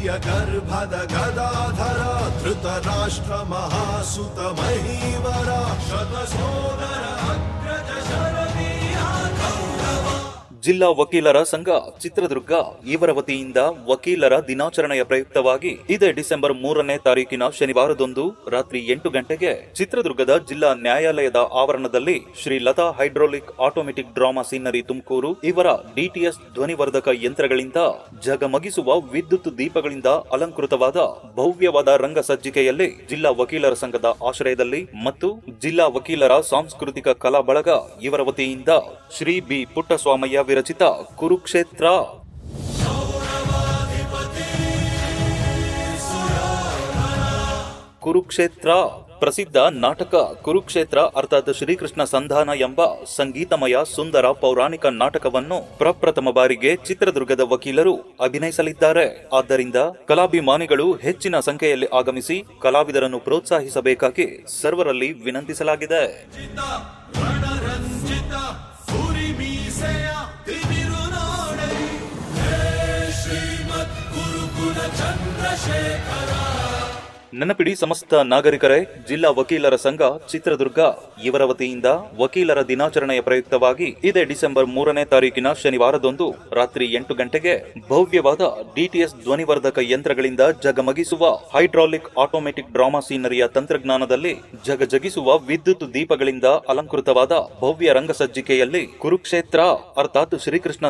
गर्भद गदाधर धृतराष्ट्र महासुत महीवर शतसोदर अग्रज शरदीया कौरव। ಜಿಲ್ಲಾ ವಕೀಲರ ಸಂಘ ಚಿತ್ರದುರ್ಗ ಇವರ ವತಿಯಿಂದ ವಕೀಲರ ದಿನಾಚರಣೆಯ ಪ್ರಯುಕ್ತವಾಗಿ ಇದೇ ಡಿಸೆಂಬರ್ 3ನೇ ತಾರೀಕಿನ ಶನಿವಾರದಂದು ರಾತ್ರಿ 8 ಗಂಟೆಗೆ ಚಿತ್ರದುರ್ಗದ ಜಿಲ್ಲಾ ನ್ಯಾಯಾಲಯದ ಆವರಣದಲ್ಲಿ Shri Lata hydraulic automatic drama scenery Tumakuru ಇವರ ಡಿಟಿಎಸ್ ಧ್ವನಿವರ್ಧಕ ಯಂತ್ರಗಳಿಂದ ಜಗಮಗಿಸುವ ವಿದ್ಯುತ್ ದೀಪಗಳಿಂದ ಅಲಂಕೃತವಾದ ಭವ್ಯವಾದ ರಂಗ ಸಜ್ಜಿಕೆಯಲ್ಲಿ ಜಿಲ್ಲಾ ವಕೀಲರ ಸಂಘದ ಆಶ್ರಯದಲ್ಲಿ ಮತ್ತು ಜಿಲ್ಲಾ ವಕೀಲರ ಸಾಂಸ್ಕೃತಿಕ ಕಲಾ ಬಳಗ ಇವರ ವತಿಯಿಂದ ಶ್ರೀ ಬಿ ಪುಟ್ಟಸ್ವಾಮಯ್ಯ ವಿರಚಿತ ಕುರುಕ್ಷೇತ್ರ ಪ್ರಸಿದ್ಧ ನಾಟಕ ಕುರುಕ್ಷೇತ್ರ ಅರ್ಥಾತ್ ಶ್ರೀಕೃಷ್ಣ ಸಂಧಾನ ಎಂಬ ಸಂಗೀತಮಯ ಸುಂದರ ಪೌರಾಣಿಕ ನಾಟಕವನ್ನು ಪ್ರಪ್ರಥಮ ಬಾರಿಗೆ ಚಿತ್ರದುರ್ಗದ ವಕೀಲರು ಅಭಿನಯಿಸಲಿದ್ದಾರೆ. ಆದ್ದರಿಂದ ಕಲಾಭಿಮಾನಿಗಳು ಹೆಚ್ಚಿನ ಸಂಖ್ಯೆಯಲ್ಲಿ ಆಗಮಿಸಿ ಕಲಾವಿದರನ್ನು ಪ್ರೋತ್ಸಾಹಿಸಬೇಕಾಗಿ ಸರ್ವರಲ್ಲಿ ವಿನಂತಿಸಲಾಗಿದೆ. ನೆನಪಿಡಿ ಸಮಸ್ತ ನಾಗರಿಕರೇ, ಜಿಲ್ಲಾ ವಕೀಲರ ಸಂಘ ಚಿತ್ರದುರ್ಗ ಇವರ ವತಿಯಿಂದ ವಕೀಲರ ದಿನಾಚರಣೆಯ ಪ್ರಯುಕ್ತವಾಗಿ ಇದೇ ಡಿಸೆಂಬರ್ 3ನೇ ತಾರೀಕಿನ ಶನಿವಾರದಂದು ರಾತ್ರಿ 8 ಗಂಟೆಗೆ ಭವ್ಯವಾದ ಡಿಟಿಎಸ್ ಧ್ವನಿವರ್ಧಕ ಯಂತ್ರಗಳಿಂದ ಜಗಮಗಿಸುವ ಹೈಡ್ರಾಲಿಕ್ ಆಟೋಮೆಟಿಕ್ ಡ್ರಾಮಾ ಸೀನರಿಯ ತಂತ್ರಜ್ಞಾನದಲ್ಲಿ ಜಗಜಗಿಸುವ ವಿದ್ಯುತ್ ದೀಪಗಳಿಂದ ಅಲಂಕೃತವಾದ ಭವ್ಯ ರಂಗಸಜ್ಜಿಕೆಯಲ್ಲಿ ಕುರುಕ್ಷೇತ್ರ ಅರ್ಥಾತ್ ಶ್ರೀಕೃಷ್ಣ